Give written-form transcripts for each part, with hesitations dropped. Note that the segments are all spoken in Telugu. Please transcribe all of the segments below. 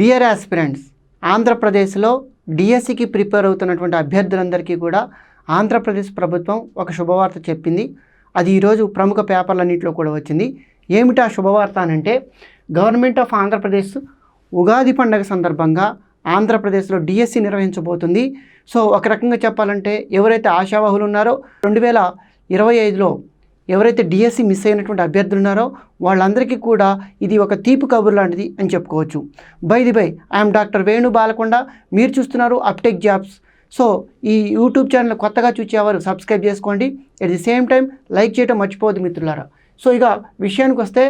డియర్ ఆస్పిరెంట్స్, ఆంధ్రప్రదేశ్లో డిఎస్సికి ప్రిపేర్ అవుతున్నటువంటి అభ్యర్థులందరికీ కూడా ఆంధ్రప్రదేశ్ ప్రభుత్వం ఒక శుభవార్త చెప్పింది. అది ఈరోజు ప్రముఖ పేపర్లన్నింటిలో కూడా వచ్చింది. ఏమిటి ఆ శుభవార్త అనంటే, గవర్నమెంట్ ఆఫ్ ఆంధ్రప్రదేశ్ ఉగాది పండుగ సందర్భంగా ఆంధ్రప్రదేశ్లో డిఎస్సి నిర్వహించబోతుంది. సో ఒక రకంగా చెప్పాలంటే ఎవరైతే ఆశావాహులు ఉన్నారో 2025లో ఎవరైతే డిఎస్సి మిస్ అయినటువంటి అభ్యర్థులు ఉన్నారో వాళ్ళందరికీ కూడా ఇది ఒక తీపి కబురు లాంటిది అని చెప్పుకోవచ్చు. By I'm doctor Venu Balkonda. మీరు చూస్తున్నారు అప్టెక్ జాబ్స్. సో ఈ యూట్యూబ్ ఛానల్ కొత్తగా చూసేవారు సబ్స్క్రైబ్ చేసుకోండి. At the same time like చేయడం మర్చిపోవద్దు మిత్రులారా. సో ఇక విషయానికి వస్తే,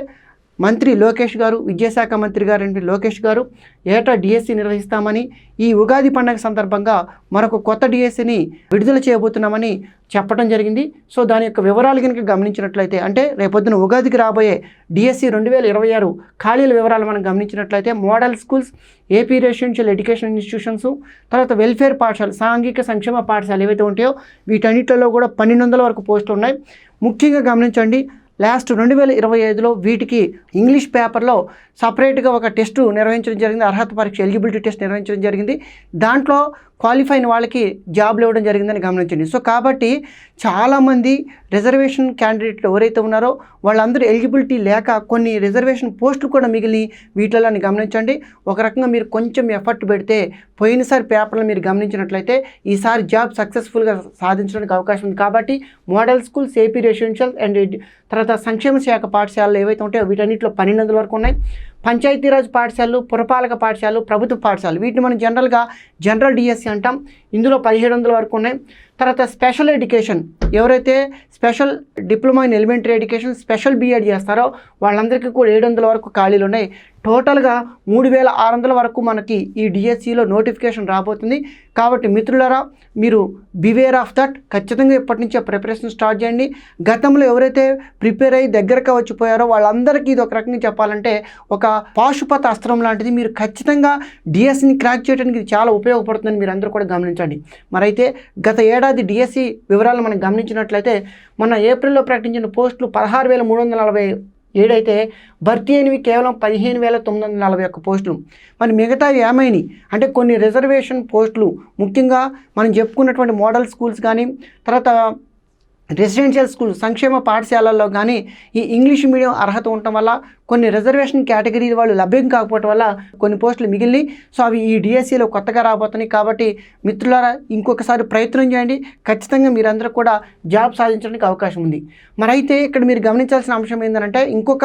మంత్రి లోకేష్ గారు, విద్యాశాఖ మంత్రి గారు లోకేష్ గారు ఏటా డిఎస్సి నిర్వహిస్తామని, ఈ ఉగాది పండుగ సందర్భంగా మరొక కొత్త డిఎస్సిని విడుదల చేయబోతున్నామని చెప్పడం జరిగింది. సో దాని యొక్క వివరాలు కనుక గమనించినట్లయితే, అంటే రేపొద్దున ఉగాదికి రాబోయే డిఎస్సి 2026 ఖాళీల వివరాలు మనం గమనించినట్లయితే, model schools, AP residential education institutions, తర్వాత వెల్ఫేర్ పాఠశాల, సాంఘిక సంక్షేమ పాఠశాల ఏవైతే ఉంటాయో వీటన్నిటిలో కూడా 1200 వరకు పోస్టులు ఉన్నాయి. ముఖ్యంగా గమనించండి, లాస్ట్ 2025లో వీటికి ఇంగ్లీష్ పేపర్లో సపరేట్గా ఒక టెస్టు నిర్వహించడం జరిగింది. అర్హత పరీక్ష ఎలిజిబిలిటీ టెస్ట్ నిర్వహించడం జరిగింది. దాంట్లో క్వాలిఫై అయిన వాళ్ళకి జాబ్లు ఇవ్వడం జరిగిందని గమనించండి. సో కాబట్టి చాలామంది రిజర్వేషన్ క్యాండిడేట్లు ఎవరైతే ఉన్నారో వాళ్ళందరూ ఎలిజిబిలిటీ లేక కొన్ని రిజర్వేషన్ పోస్టులు కూడా మిగిలి వీటిలో గమనించండి. ఒక రకంగా మీరు కొంచెం ఎఫర్ట్ పెడితే, పోయినసారి పేపర్లు మీరు గమనించినట్లయితే ఈసారి జాబ్ సక్సెస్ఫుల్గా సాధించడానికి అవకాశం ఉంది. కాబట్టి model schools, AP residential and తర్వాత సంక్షేమ శాఖ పాఠశాలలు ఏవైతే ఉంటాయో వీటన్నిటిలో 1200 వరకు ఉన్నాయి. పంచాయతీరాజ్ పాఠశాలలు, పురపాలక పాఠశాలలు, ప్రభుత్వ పాఠశాలలు, వీటిని మనం జనరల్ డిఎస్సి అంటాం. ఇందులో 1700 వరకు ఉన్నాయి. తర్వాత స్పెషల్ ఎడ్యుకేషన్, ఎవరైతే special diploma in elementary education, special B Ed చేస్తారో వాళ్ళందరికీ కూడా 700 వరకు ఖాళీలు ఉన్నాయి. టోటల్గా 3600 వరకు మనకి ఈ డిఎస్సిలో నోటిఫికేషన్ రాబోతుంది. కాబట్టి మిత్రులారా, మీరు బివేర్ ఆఫ్ దట్. ఖచ్చితంగా ఇప్పటి నుంచే ప్రిపరేషన్ స్టార్ట్ చేయండి. గతంలో ఎవరైతే ప్రిపేర్ అయ్యి దగ్గరగా వచ్చిపోయారో వాళ్ళందరికీ ఇది ఒక రకంగా చెప్పాలంటే ఒక పాశుపత అస్త్రం లాంటిది. మీరు ఖచ్చితంగా డిఎస్సిని క్రాక్ చేయడానికి ఇది చాలా ఉపయోగపడుతుందని మీరు అందరూ కూడా గమనించండి. మరైతే గత ఏడాది డిఎస్సి వివరాలు మనం గమనించినట్లయితే, మన ఏప్రిల్లో ప్రకటించిన పోస్టులు 16,347 అయితే భర్తీ అయినవి కేవలం 15,941 పోస్టులు. మరి మిగతావి ఏమైనాయి అంటే, కొన్ని రిజర్వేషన్ పోస్టులు, ముఖ్యంగా మనం చెప్పుకున్నటువంటి మోడల్ స్కూల్స్ కానీ, తర్వాత రెసిడెన్షియల్ స్కూల్, సంక్షేమ పాఠశాలల్లో కానీ ఈ ఇంగ్లీష్ మీడియం అర్హత ఉండటం వల్ల కొన్ని రిజర్వేషన్ కేటగిరీ వాళ్ళు లభ్యం కాకపోవటం వల్ల కొన్ని పోస్టులు మిగిలి, సో అవి ఈ డిఎస్సిలో కొత్తగా రాబోతున్నాయి. కాబట్టి మిత్రులారా, ఇంకొకసారి ప్రయత్నం చేయండి. ఖచ్చితంగా మీరందరూ కూడా జాబ్ సాధించడానికి అవకాశం ఉంది. మరైతే ఇక్కడ మీరు గమనించాల్సిన అంశం ఏంటంటే, ఇంకొక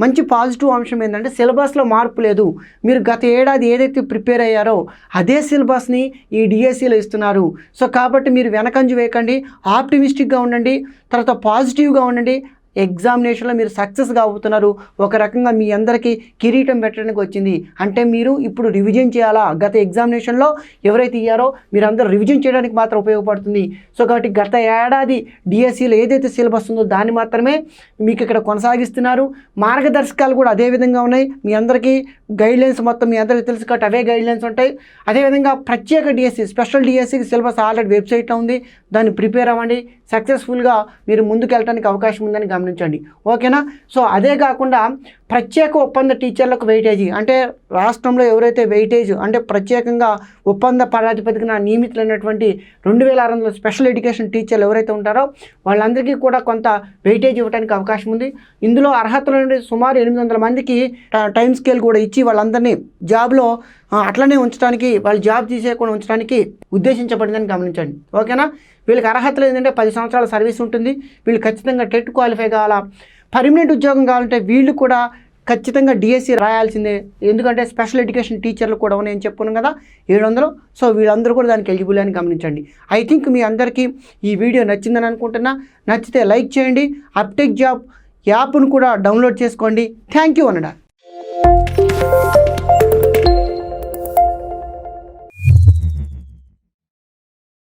మంచి పాజిటివ్ అంశం ఏంటంటే, సిలబస్లో మార్పు లేదు. మీరు గత ఏడాది ఏదైతే ప్రిపేర్ అయ్యారో అదే సిలబస్ని ఈ డిఎస్సిలో ఇస్తున్నారు. సో కాబట్టి మీరు వెనకంజు వేయకండి, ఆప్టిమిస్టిక్గా ఉండండి, తర్వాత పాజిటివ్గా ఉండండి. ఎగ్జామినేషన్లో మీరు సక్సెస్గా అవుతున్నారు. ఒక రకంగా మీ అందరికీ కిరీటం పెట్టడానికి వచ్చింది. అంటే మీరు ఇప్పుడు రివిజన్ చేయాలా? గత ఎగ్జామినేషన్లో ఎవరైతే ఇయ్యారో మీరందరూ రివిజన్ చేయడానికి మాత్రం ఉపయోగపడుతుంది. సో కాబట్టి గత ఏడాది డిఎస్సిలో ఏదైతే సిలబస్ ఉందో దాన్ని మాత్రమే మీకు ఇక్కడ కొనసాగిస్తున్నారు. మార్గదర్శకాలు కూడా అదే విధంగా ఉన్నాయి. మీ అందరికీ గైడ్లైన్స్ మొత్తం మీ అందరికీ తెలుసు కాబట్టి అవే గైడ్లైన్స్ ఉంటాయి. అదేవిధంగా ప్రత్యేక డిఎస్సి, స్పెషల్ డిఎస్సికి సిలబస్ ఆల్రెడీ వెబ్సైట్లో ఉంది. దాన్ని ప్రిపేర్ అవ్వండి. సక్సెస్ఫుల్గా మీరు ముందుకు వెళ్ళడానికి అవకాశం ఉందని గమనించండి. ఓకేనా? సో అదే కాకుండా ప్రత్యేక ఒప్పంద టీచర్లకు వెయిటేజీ, అంటే రాష్ట్రంలో ఎవరైతే వెయిటేజ్ అంటే ప్రత్యేకంగా ఒప్పంద ప్రాతిపదికన నియమితులైనటువంటి 2600 స్పెషల్ ఎడ్యుకేషన్ టీచర్లు ఎవరైతే ఉంటారో వాళ్ళందరికీ కూడా కొంత వెయిటేజ్ ఇవ్వడానికి అవకాశం ఉంది. ఇందులో అర్హతలు నుండి సుమారు 800 మందికి టైం స్కేల్ కూడా ఇచ్చి వాళ్ళందరినీ జాబ్లో అట్లనే ఉంచడానికి, వాళ్ళు జాబ్ తీసేయకుండా ఉంచడానికి ఉద్దేశించబడిందని గమనించండి. ఓకేనా? వీళ్ళకి అర్హతలు ఏంటంటే 10 సంవత్సరాల సర్వీస్ ఉంటుంది. వీళ్ళు ఖచ్చితంగా టెట్ క్వాలిఫై కావాలా. పర్మనెంట్ ఉద్యోగం కావాలంటే వీళ్ళు కూడా ఖచ్చితంగా డిఎస్సి రాయాల్సిందే. ఎందుకంటే స్పెషల్ ఎడ్యుకేషన్ టీచర్లు కూడా ఉన్నాయని చెప్పుకున్నాం కదా 700. సో వీళ్ళందరూ కూడా దానికి ఎలిజిబుల్ అని గమనించండి. ఐ థింక్ మీ అందరికీ ఈ వీడియో నచ్చిందని అనుకుంటున్నా. నచ్చితే లైక్ చేయండి. అప్టెక్ జాబ్ యాప్ను కూడా డౌన్లోడ్ చేసుకోండి. Thank you అన్నడా.